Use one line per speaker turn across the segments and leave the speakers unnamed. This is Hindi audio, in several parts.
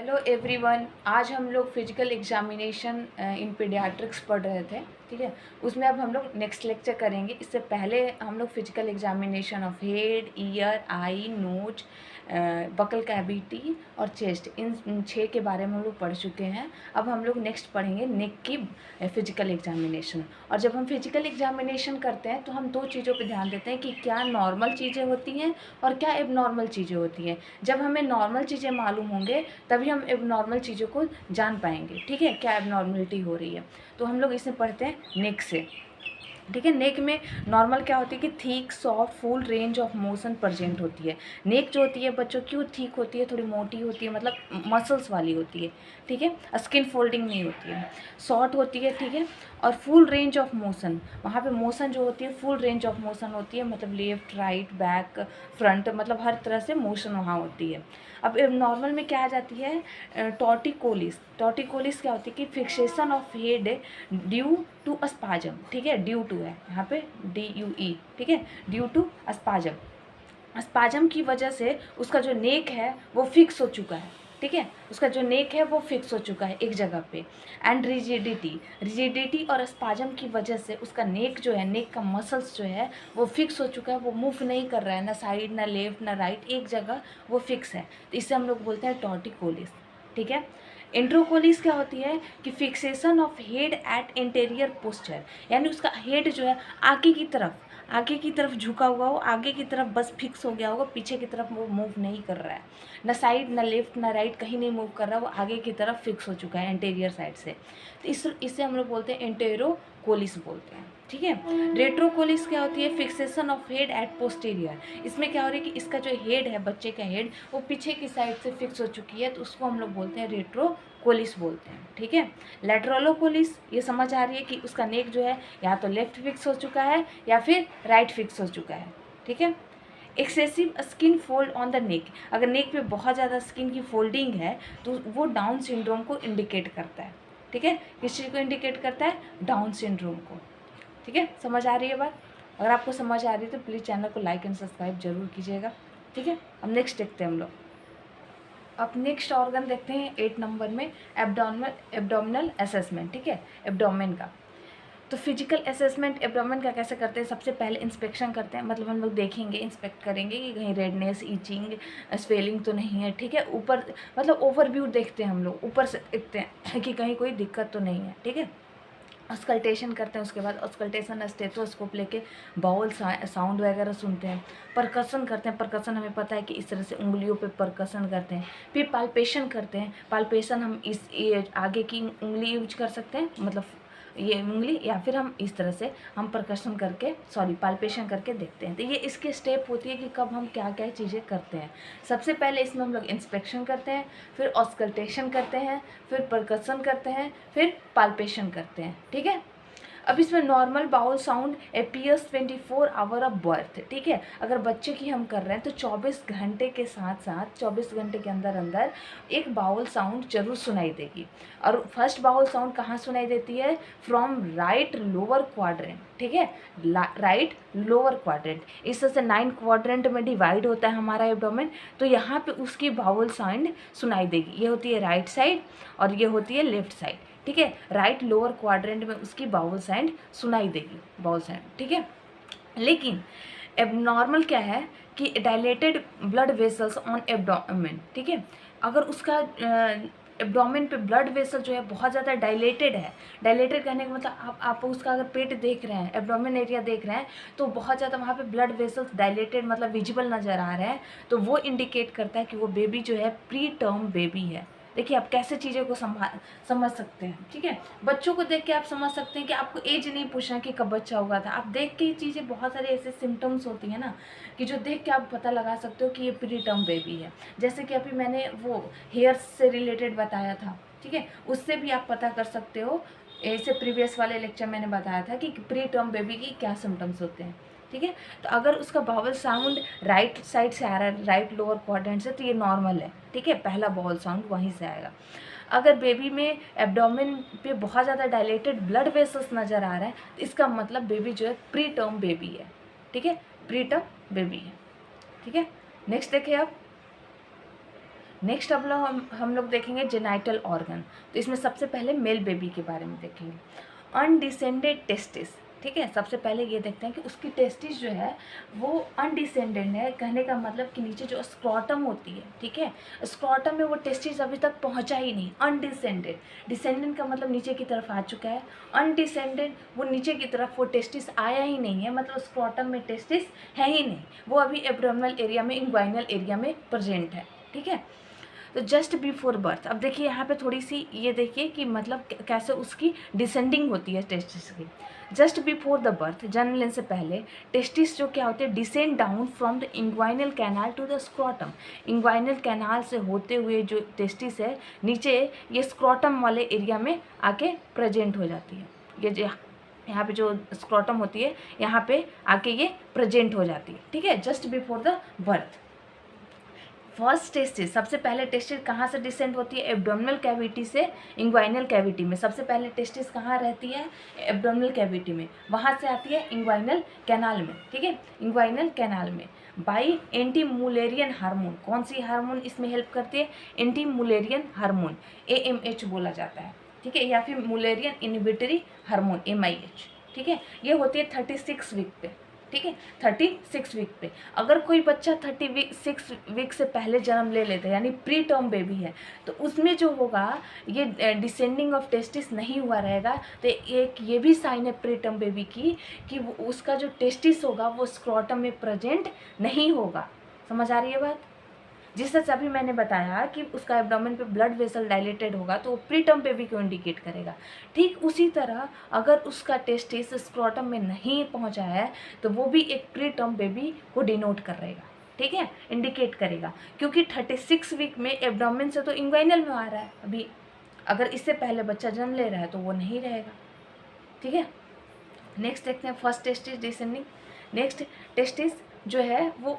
Hello everyone. आज हम लोग फिजिकल एग्जामिनेशन इन पीडियाट्रिक्स पढ़ रहे थे। ठीक है, उसमें अब हम लोग नेक्स्ट लेक्चर करेंगे। इससे पहले हम लोग physical examination of head, ear, eye, nose, buccal cavity और चेस्ट, इन 6 के बारे में हम लोग पढ़ चुके हैं। अब हम लोग नेक्स्ट पढ़ेंगे नेक की फिजिकल एग्जामिनेशन। और जब हम फिजिकल एग्जामिनेशन करते हैं तो हम 2 चीज़ों पर ध्यान देते हैं कि क्या नॉर्मल चीज़ें होती हैं और क्या एबनॉर्मल चीज़ें होती हैं। जब हमें नॉर्मल चीज़ें मालूम होंगे तभी हम एबनॉर्मल चीज़ों को जान पाएंगे। ठीक है, क्या एबनॉर्मलिटी हो रही है। तो हम लोग इसे पढ़ते हैं नेक से। ठीक है, नेक में नॉर्मल क्या होती है कि thick, soft, full range of motion present होती है। नेक जो होती है बच्चों की वो थिक होती है, थोड़ी मोटी होती है, मतलब मसल्स वाली होती है। ठीक है, स्किन फोल्डिंग नहीं होती है, शॉर्ट होती है। ठीक है, और फुल रेंज ऑफ मोशन, वहाँ पे मोशन जो होती है फुल रेंज ऑफ मोशन होती है, मतलब लेफ्ट, राइट, बैक, फ्रंट, मतलब हर तरह से मोशन वहाँ होती है। अब नॉर्मल में क्या आ जाती है, टॉर्टिकोलिस। टॉर्टिकोलिस क्या होती है कि fixation of head due to spasm. ठीक है, ड्यू टू है यहाँ पे, DUE। ठीक है, ड्यू टू अस्पाजम। अस्पाजम की वजह से उसका जो नेक है वो फिक्स हो चुका है। ठीक है, उसका जो नेक है वो फिक्स हो चुका है एक जगह पे। एंड रिजिडिटी और अस्पाजम की वजह से उसका नेक जो है, नेक का मसल्स जो है वो फिक्स हो चुका है, वो मूव नहीं कर रहा है, ना साइड, ना लेफ्ट, ना राइट, एक जगह वो फिक्स है। तो इससे हम लोग बोलते हैं टॉर्टिकोलिस। ठीक है, एंट्रोकोलिस क्या होती है कि fixation of head at interior posture, यानी उसका हेड जो है आगे की तरफ झुका हुआ हो, आगे की तरफ बस फिक्स हो गया होगा, पीछे की तरफ वो मूव नहीं कर रहा है, ना साइड, ना लेफ्ट, ना राइट, कहीं नहीं मूव कर रहा, वो आगे की तरफ फिक्स हो चुका है एंटीरियर साइड से। तो इससे हम लोग बोलते हैं एंटेरोकोलिस बोलते हैं। ठीक है, रेट्रोकोलिस क्या होती है, fixation of head at posterior. इसमें क्या हो रही है कि इसका जो हेड है, बच्चे का हेड, वो पीछे की साइड से फिक्स हो चुकी है, तो उसको हम लोग बोलते हैं रेट्रोकोलिस बोलते हैं। ठीक है, लैटरलोकोलिस, ये समझ आ रही है कि उसका नेक जो है या तो लेफ्ट फिक्स हो चुका है या फिर राइट फिक्स हो चुका है। ठीक है, excessive skin fold on the neck, अगर नेक पे बहुत ज़्यादा स्किन की फोल्डिंग है तो वो डाउन सिंड्रोम को इंडिकेट करता है। ठीक है, किस चीज़ को इंडिकेट करता है, डाउन सिंड्रोम को। ठीक है, समझ आ रही है बात। अगर आपको समझ आ रही है तो प्लीज़ चैनल को लाइक एंड सब्सक्राइब जरूर कीजिएगा। ठीक है, अब नेक्स्ट देखते हैं हम लोग। अब नेक्स्ट ऑर्गन देखते हैं 8 नंबर में, एब्डोमिनल असेसमेंट। ठीक है, एब्डोमेन का। तो फिजिकल असेसमेंट एब्डोमेन का कैसे करते हैं, सबसे पहले इंस्पेक्शन करते हैं, मतलब हम लोग देखेंगे, इंस्पेक्ट करेंगे कि कहीं रेडनेस, ईचिंग, स्वेलिंग तो नहीं है। ठीक है, ऊपर मतलब ओवरव्यू देखते हैं हम लोग, ऊपर से देखते हैं कि कहीं कोई दिक्कत तो नहीं है। ठीक है, ऑस्कल्टेशन करते हैं, उसके बाद ऑस्कल्टेशन स्टेथोस्कोप लेके बाउल साउंड वगैरह सुनते हैं। परकसन करते हैं, परकसन हमें पता है कि इस तरह से उंगलियों पे परकसन करते हैं। फिर पाल्पेशन करते हैं, पाल्पेशन हम ये आगे की उंगली यूज कर सकते हैं, मतलब ये उंगली, या फिर हम इस तरह से हम परकशन करके, पाल्पेशन करके देखते हैं। तो ये इसके स्टेप होती है कि कब हम क्या क्या चीज़ें करते हैं। सबसे पहले इसमें हम लोग इंस्पेक्शन करते हैं, फिर ऑस्कल्टेशन करते हैं, फिर परकसन करते हैं, फिर पाल्पेशन करते हैं। ठीक है, अब इसमें normal bowel sound appears 24 hour of birth. ठीक है, अगर बच्चे की हम कर रहे हैं तो 24 घंटे के साथ साथ 24 घंटे के अंदर अंदर एक बाउल साउंड जरूर सुनाई देगी। और फर्स्ट बाउल साउंड कहाँ सुनाई देती है, फ्रॉम राइट लोअर क्वाड्रेंट। ठीक है, राइट लोअर क्वाड्रेंट, इस तरह से 9 क्वाड्रेंट में डिवाइड होता है हमारा एब्डोमेन, तो यहाँ पे उसकी बाउल साउंड सुनाई देगी। ये होती है राइट साइड और ये होती है लेफ्ट साइड। ठीक है, राइट लोअर क्वाड्रेंट में उसकी बाउल साउंड सुनाई देगी, बाउल साउंड। ठीक है, लेकिन एबनॉर्मल क्या है कि dilated blood vessels on abdomen. ठीक है, अगर उसका एब्डोमेन पे ब्लड वेसल जो है बहुत ज़्यादा डायलेटेड है, डायलेटेड कहने का मतलब आप उसका अगर पेट देख रहे हैं, एब्डोमेन एरिया देख रहे हैं, तो बहुत ज़्यादा वहाँ पे ब्लड वेसल्स डायलेटेड मतलब विजिबल नज़र आ रहे हैं, तो वो इंडिकेट करता है कि वो बेबी जो है प्री टर्म बेबी है। देखिए आप कैसे चीज़ों को समझ सकते हैं। ठीक है, बच्चों को देख के आप समझ सकते हैं कि आपको एज नहीं पूछना कि कब बच्चा हुआ था, आप देख के ये चीज़ें, बहुत सारे ऐसे सिम्टम्स होती हैं ना कि जो देख के आप पता लगा सकते हो कि ये प्री टर्म बेबी है। जैसे कि अभी मैंने वो हेयर से रिलेटेड बताया था। ठीक है, उससे भी आप पता कर सकते हो, ऐसे प्रीवियस वाले लेक्चर मैंने बताया था कि प्री टर्म बेबी की क्या सिम्टम्स होते हैं। ठीक है, तो अगर उसका बाउल साउंड राइट साइड से आ रहा है, राइट लोअर क्वाड्रेंट से, तो ये नॉर्मल है। ठीक है, पहला बाउल साउंड वहीं से आएगा। अगर बेबी में एब्डोमेन पे बहुत ज़्यादा डायलेटेड ब्लड वेसल्स नज़र आ रहे हैं, तो इसका मतलब बेबी जो है प्री टर्म बेबी है। ठीक है, प्री टर्म बेबी है। ठीक है, नेक्स्ट देखिए आप, नेक्स्ट अब लोग हम लोग देखेंगे जेनाइटल ऑर्गन। तो इसमें सबसे पहले मेल बेबी के बारे में देखेंगे। अनडिसेंडेड टेस्टिस, ठीक है, सबसे पहले ये देखते हैं कि उसकी टेस्टिस जो है वो अनडिसेंडेड है। कहने का मतलब कि नीचे जो स्क्रॉटम होती है, ठीक है, स्क्रॉटम में वो टेस्टिस अभी तक पहुंचा ही नहीं। अनडिसेंडेड, डिसेंडेंट का मतलब नीचे की तरफ आ चुका है, अनडिसेंडेड वो नीचे की तरफ वो टेस्टिस आया ही नहीं है, मतलब स्क्रॉटम में टेस्टिस है ही नहीं, वो अभी एब्डोमिनल एरिया में, इंग्वाइनल एरिया में प्रेजेंट है, ठीक है। तो जस्ट बिफोर बर्थ, अब देखिए यहाँ पे थोड़ी सी ये देखिए कि मतलब कैसे उसकी डिसेंडिंग होती है टेस्टिस की। जस्ट बिफोर द बर्थ, जन्म लेने से पहले टेस्टिस जो क्या होते हैं, descend down from the inguinal canal to the scrotum. Inguinal canal से होते हुए जो टेस्टिस है नीचे ये स्क्रॉटम वाले एरिया में आके प्रेजेंट हो जाती है। ये जो यहाँ पे जो स्क्रॉटम होती है यहाँ पे आके ये प्रेजेंट हो जाती है, ठीक है, just before the birth. First testis, सबसे पहले टेस्टिस कहाँ से डिसेंड होती है, एब्डोमिनल कैविटी से इंग्वाइनल कैविटी में। सबसे पहले टेस्टिस कहाँ रहती है, एब्डोमिनल कैविटी में, वहाँ से आती है इंग्वाइनल कैनाल में, ठीक है, इंग्वाइनल कैनाल में। बाई एंटी मुलेरियन हार्मोन, कौन सी हार्मोन इसमें हेल्प करती है, एंटी मुलेरियन हार्मोन, AMH बोला जाता है, ठीक है, या फिर मुलेरियन इनहिबिटरी हार्मोन, MIH, ठीक है। ये होती है 36 वीक पे, ठीक है, 36 वीक पे। अगर कोई बच्चा 36 वीक से पहले जन्म ले लेता है, यानी प्री टर्म बेबी है, तो उसमें जो होगा ये डिसेंडिंग ऑफ टेस्टिस नहीं हुआ रहेगा। तो एक ये भी साइन है प्री टर्म बेबी की कि उसका जो टेस्टिस होगा वो स्क्रॉटम में प्रेजेंट नहीं होगा। समझ आ रही है बात? जिस तरह से अभी मैंने बताया कि उसका एब्डोमेन पे ब्लड वेसल डायलेटेड होगा तो वो प्रीटर्म बेबी को इंडिकेट करेगा। ठीक उसी तरह अगर उसका टेस्टिस स्क्रॉटम में नहीं पहुंचा है तो वो भी एक प्रीटर्म बेबी को डिनोट करेगा, ठीक है, इंडिकेट करेगा, क्योंकि 36 वीक में एब्डोमेन से तो इंग्वाइनल में आ रहा है अभी। अगर इससे पहले बच्चा जन्म ले रहा है तो वो नहीं रहेगा, ठीक है। नेक्स्ट देखते हैं first testis descending. Next testis जो है वो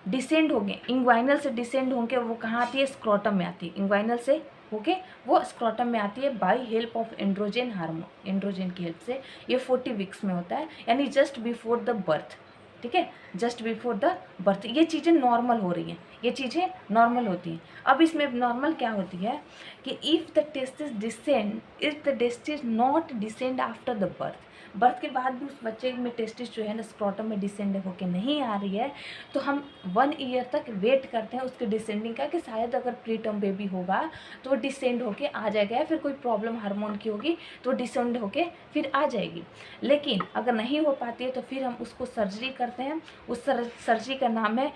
डिसेंड होंगे, इंग्वाइनल से डिसेंड होंगे, वो कहाँ आती है, स्क्रॉटम में आती है। इंग्वाइनल से होके वो स्क्रॉटम में आती है by help of androgen hormone, androgen की हेल्प से। ये 40 वीक्स में होता है, यानी जस्ट बिफोर द बर्थ, ठीक है, जस्ट बिफोर द बर्थ। ये चीज़ें नॉर्मल हो रही हैं, ये चीज़ें नॉर्मल होती हैं। अब इसमें नॉर्मल क्या होती है कि if the testis descend, if the testis not descend after the birth, birth के बाद भी उस बच्चे में टेस्टिस जो है ना स्क्रॉटम में डिसेंड होके नहीं आ रही है, तो हम 1 ईयर तक वेट करते हैं उसके डिसेंडिंग का, कि शायद अगर प्री टर्म बेबी होगा तो वो डिसेंड होके आ जाएगा, या फिर कोई प्रॉब्लम हार्मोन की होगी तो डिसेंड होके फिर आ जाएगी। लेकिन अगर नहीं हो पाती है तो फिर हम उसको सर्जरी करते हैं। उस सर्जरी का नाम है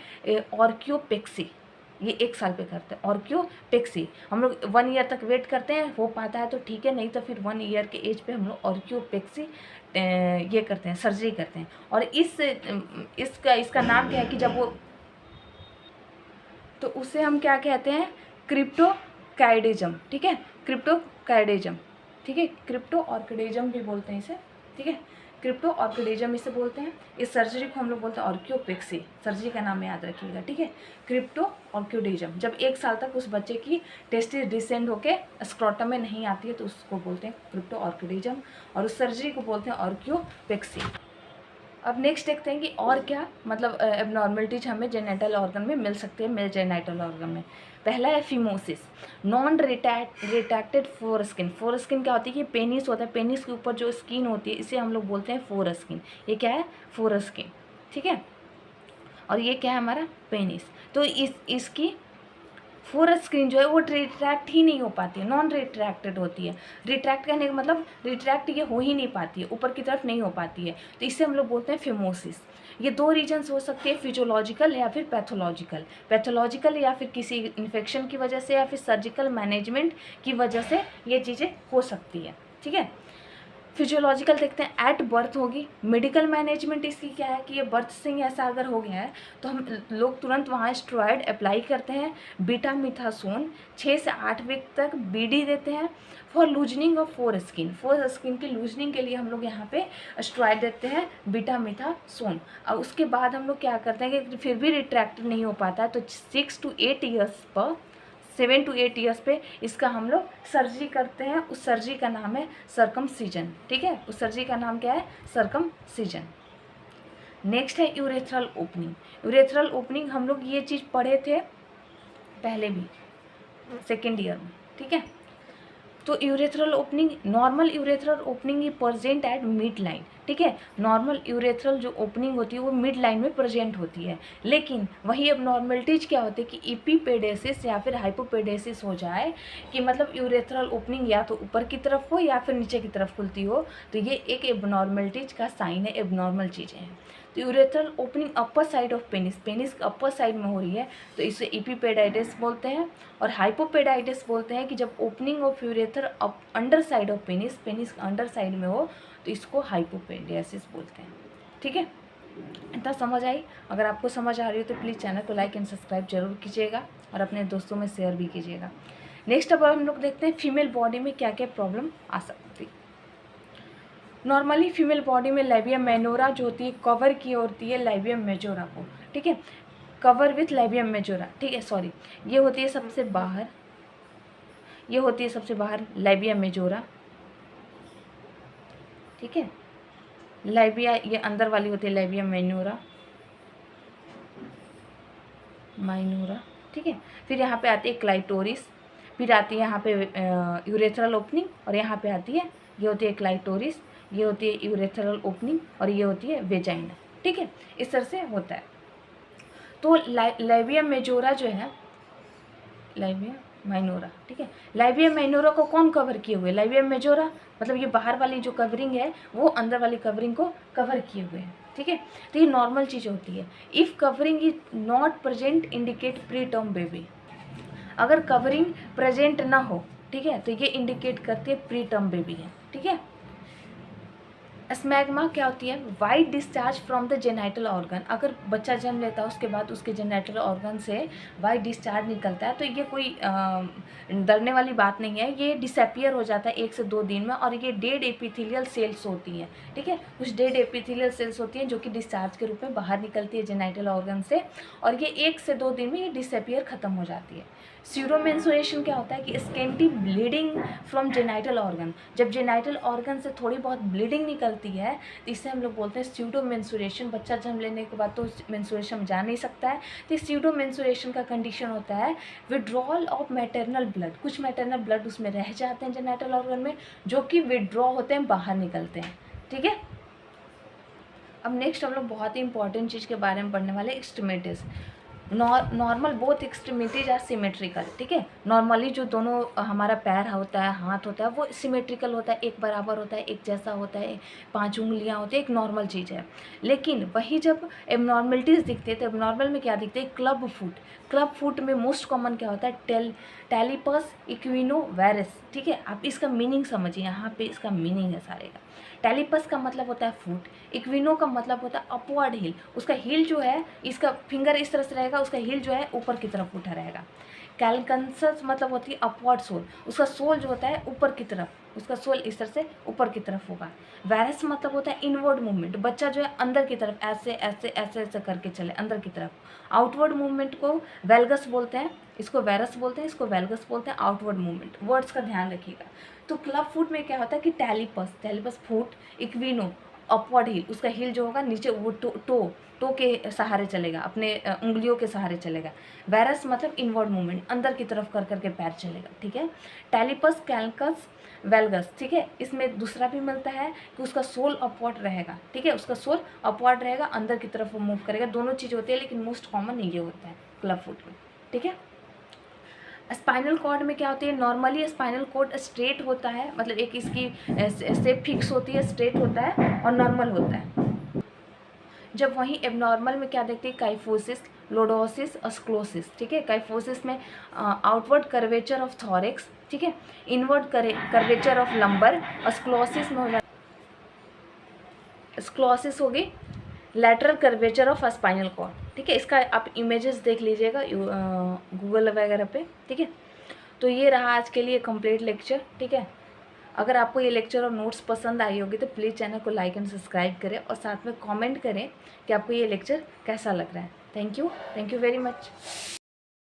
ऑर्कियोपेक्सी। ये 1 साल पे करते हैं ऑर्कियोपेक्सी। हम लोग 1 ईयर तक वेट करते हैं, हो पाता है तो ठीक है, नहीं तो फिर 1 ईयर के एज पे हम लोग ऑर्कियोपेक्सी ये करते हैं, सर्जरी करते हैं। और इसका नाम क्या है कि जब वो, तो उसे हम क्या कहते हैं, क्रिप्टोकाइडिज्म, ठीक है, क्रिप्टोकाइडिज्म, ठीक है, क्रिप्टो ऑर्किडिज्म भी बोलते हैं इसे, ठीक है, क्रिप्टो ऑर्किडिज्म इसे बोलते हैं। इस सर्जरी को हम लोग बोलते हैं ऑर्कियोपेक्सी, सर्जरी का नाम याद रखिएगा, ठीक है, क्रिप्टो ऑर्किडिज्म। जब 1 साल तक उस बच्चे की टेस्टिस डिसेंड होके स्क्रॉटम में नहीं आती है तो उसको बोलते हैं क्रिप्टो ऑर्किडिज्म, और उस सर्जरी को बोलते हैं ऑर्कियोपेक्सी। अब नेक्स्ट देखते हैं कि और क्या मतलब एबनॉर्मलिटीज हमें जेनेटल ऑर्गन में मिल सकते हैं, मेल जेनेटल ऑर्गन में। पहला है phimosis, non retracted foreskin. Foreskin क्या होती है कि पेनिस होता है, पेनिस के ऊपर जो स्किन होती है इसे हम लोग बोलते हैं फोरस्किन। ये क्या है, फोरस्किन, ठीक है, और ये क्या है हमारा पेनिस। तो इसकी फोरस्किन जो है वो रिट्रैक्ट ही नहीं हो पाती है, नॉन रिट्रैक्टेड होती है। रिट्रैक्ट करने का मतलब रिट्रैक्ट ये हो ही नहीं पाती है, ऊपर की तरफ नहीं हो पाती है, तो इसे हम लोग बोलते हैं फिमोसिस। ये 2 रीजन्स हो सकते हैं, फिजियोलॉजिकल या फिर पैथोलॉजिकल। पैथोलॉजिकल या फिर किसी इन्फेक्शन की वजह से या फिर सर्जिकल मैनेजमेंट की वजह से ये चीज़ें हो सकती है, ठीक है। फिजियोलॉजिकल देखते हैं, एट बर्थ होगी। मेडिकल मैनेजमेंट इसकी क्या है कि ये बर्थ से ही ऐसा अगर हो गया है तो हम लोग तुरंत वहाँ स्टेरॉयड अप्लाई करते हैं, बीटामिथासोन 6 से 8 वीक तक BD देते हैं। For loosening of four skin की लूजनिंग के लिए हम लोग यहाँ पे स्टेरॉयड देते हैं, बीटामिथासोन। और उसके बाद हम लोग क्या करते हैं कि फिर भी रिट्रैक्ट नहीं हो पाता है तो 6 to 8 ईयर्स पर 7 to 8 ईयर्स पे इसका हम लोग सर्जरी करते हैं। उस सर्जरी का नाम है सर्कमसिजन, ठीक है, उस सर्जरी का नाम क्या है, सर्कमसिजन। नेक्स्ट है यूरेथ्रल ओपनिंग। यूरेथ्रल ओपनिंग हम लोग ये चीज़ पढ़े थे पहले भी, सेकेंड ईयर में, ठीक है। तो urethral opening, normal urethral opening he present at mid line, ठीक है। नॉर्मल यूरेथ्रल जो ओपनिंग होती है वो मिड लाइन में प्रेजेंट होती है, लेकिन वही अब नॉर्मलिटीज क्या होती है कि इपीपेडेसिस या फिर हाइपोपेडेसिस हो जाए, कि मतलब यूरेथ्रल ओपनिंग या तो ऊपर की तरफ हो या फिर नीचे की तरफ खुलती हो, तो ये एक एबनॉर्मलिटीज का साइन है, एबनॉर्मल चीज़ें हैं। तो urethral opening upper side of penis, penis upper side में हो रही है तो इसे इपीपेडाइटिस बोलते हैं। और हाइपोपेडाइटिस बोलते हैं कि जब opening of ureter under side of penis, penis under side में हो तो इसको हाइपोपेडियासिस बोलते हैं, ठीक है। इतना समझ आई? अगर आपको समझ आ रही हो तो प्लीज़ चैनल को लाइक एंड सब्सक्राइब जरूर कीजिएगा और अपने दोस्तों में शेयर भी कीजिएगा। नेक्स्ट अब हम लोग देखते हैं फीमेल बॉडी में क्या क्या प्रॉब्लम आ सकती है। नॉर्मली फीमेल बॉडी में लैबियम मेनोरा जो होती है कवर की होती है लैबियम मेजोरा को, ठीक है, कवर विथ लैबियम मेजोरा, ठीक है, सॉरी, ये होती है सबसे बाहर, ये होती है सबसे बाहर लैबियम मेजोरा, ठीक है। लैबिया ये अंदर वाली होती है लैबियम माइनोरा, माइनोरा, ठीक है। फिर यहाँ पे आती है क्लाइटोरिस, फिर आती है यहाँ पे यूरेथ्रल ओपनिंग, और यहाँ पे आती है, ये होती है क्लाइटोरिस, ये होती है यूरेथ्रल ओपनिंग, और ये होती है वेजाइना, ठीक है। इस तरह से होता है। तो लैबियम मेजोरा जो है, लैबियम माइनोरा, ठीक है, लैबियम माइनोरा को कौन कवर किए हुए? लैबियम मेजोरा, मतलब ये बाहर वाली जो कवरिंग है वो अंदर वाली कवरिंग को कवर किए हुए हैं, ठीक है। तो ये नॉर्मल चीज़ होती है। If covering is not present indicate pre term baby, अगर कवरिंग प्रेजेंट ना हो, ठीक है, तो ये इंडिकेट करती है प्री टर्म बेबी है, ठीक है। स्मैग्मा क्या होती है? White discharge from the genital organ, अगर बच्चा जन्म लेता है उसके बाद उसके जेनाइटल ऑर्गन से वाइट डिस्चार्ज निकलता है तो ये कोई डरने वाली बात नहीं है, ये डिसअपियर हो जाता है 1 से 2 दिन में, और ये डेड एपिथेलियल सेल्स होती हैं, ठीक है। कुछ डेड एपिथेलियल सेल्स होती हैं जो कि डिस्चार्ज के रूप में बाहर निकलती है जेनाइटल ऑर्गन से, और ये 1 से 2 दिन में ये डिसअपियर खत्म हो जाती है। स्यूडोमेंसुरेशन क्या होता है कि scanty bleeding from genital organ, जब जेनाइटल ऑर्गन से थोड़ी बहुत ब्लीडिंग निकलती है तो इसे हम लोग बोलते हैं स्यूडोमेंसुरेशन। बच्चा जन्म लेने के बाद तो मेंसुरेशन जा नहीं सकता है, तो स्यूडोमेंसुरेशन का कंडीशन होता है विड्रॉल ऑफ मैटरनल ब्लड, कुछ मैटरनल ब्लड उसमें रह जाते हैं जेनाइटल ऑर्गन में जो कि विड्रॉ होते हैं, बाहर निकलते हैं, ठीक है। अब नेक्स्ट हम लोग बहुत ही इंपॉर्टेंट चीज़ के बारे में पढ़ने वाले, extremities. Normal both extremities are symmetrical, ठीक है। नॉर्मली जो दोनों हमारा पैर होता है, हाथ होता है, वो सिमेट्रिकल होता है, एक बराबर होता है, एक जैसा होता है, 5 उंगलियां होती है, एक नॉर्मल चीज़ है। लेकिन वही जब एबनॉर्मलिटीज़ दिखते हैं तो एबनॉर्मल में क्या दिखते हैं? Club foot. क्लब फुट में मोस्ट कॉमन क्या होता है? टेलिपस इक्विनो वायरस, ठीक है। आप इसका मीनिंग समझिए, यहाँ पे इसका मीनिंग है सारे का। टेलिपस का मतलब होता है फुट, इक्विनो का मतलब होता है अपवर्ड हील, उसका हील जो है, इसका फिंगर इस तरह से रहेगा, उसका हील जो है ऊपर की तरफ उठा रहेगा। कैलकंसस मतलब होती है अपवर्ड सोल, उसका सोल जो होता है ऊपर की तरफ, उसका सोल इस तरह से ऊपर की तरफ होगा। वायरस मतलब होता है इनवर्ड मूवमेंट, बच्चा जो है अंदर की तरफ ऐसे ऐसे ऐसे ऐसे करके चले अंदर की तरफ। आउटवर्ड मूवमेंट को वेल्गस बोलते हैं, इसको वायरस बोलते हैं, इसको वेल्गस बोलते हैं, आउटवर्ड मूवमेंट। वर्ड्स का ध्यान रखिएगा। तो क्लब फुट में क्या होता है कि टेलिपस फुट, इक्विनो अपवर्ड हील, उसका हील जो होगा नीचे वो टो के सहारे चलेगा, अपने उंगलियों के सहारे चलेगा। वायरस मतलब इनवर्ड मूवमेंट, अंदर की तरफ कर करके पैर चलेगा, ठीक है। टेलिपस कैलकस वेल्गस, ठीक है। इसमें दूसरा भी मिलता है कि उसका सोल अपवर्ड रहेगा, ठीक है, उसका सोल अपवर्ड रहेगा, अंदर की तरफ वो मूव करेगा। दोनों चीज़ होती है लेकिन मोस्ट कॉमन ये होता है क्लब फुट में, ठीक है। स्पाइनल कॉर्ड में क्या होती है? नॉर्मली स्पाइनल कॉर्ड स्ट्रेट होता है, मतलब एक इसकी शेप फिक्स होती है, स्ट्रेट होता है और नॉर्मल होता है। जब वहीं एबनॉर्मल में क्या देखते हैं? काइफोसिस, लोडोसिस, स्क्लोसिस, ठीक है। काइफोसिस में आउटवर्ड कर्वेचर ऑफ थॉरिक्स, ठीक है, inward curvature of lumbar, scoliosis में हो जाता, स्क्लोसिस होगी lateral curvature of spinal cord, ठीक है। इसका आप इमेजेस देख लीजिएगा गूगल वगैरह पे, ठीक है। तो ये रहा आज के लिए कंप्लीट लेक्चर, ठीक है। अगर आपको ये लेक्चर और नोट्स पसंद आई होगी तो प्लीज़ चैनल को लाइक एंड सब्सक्राइब करें और साथ में कमेंट करें कि आपको ये लेक्चर कैसा लग रहा है। Thank you very much.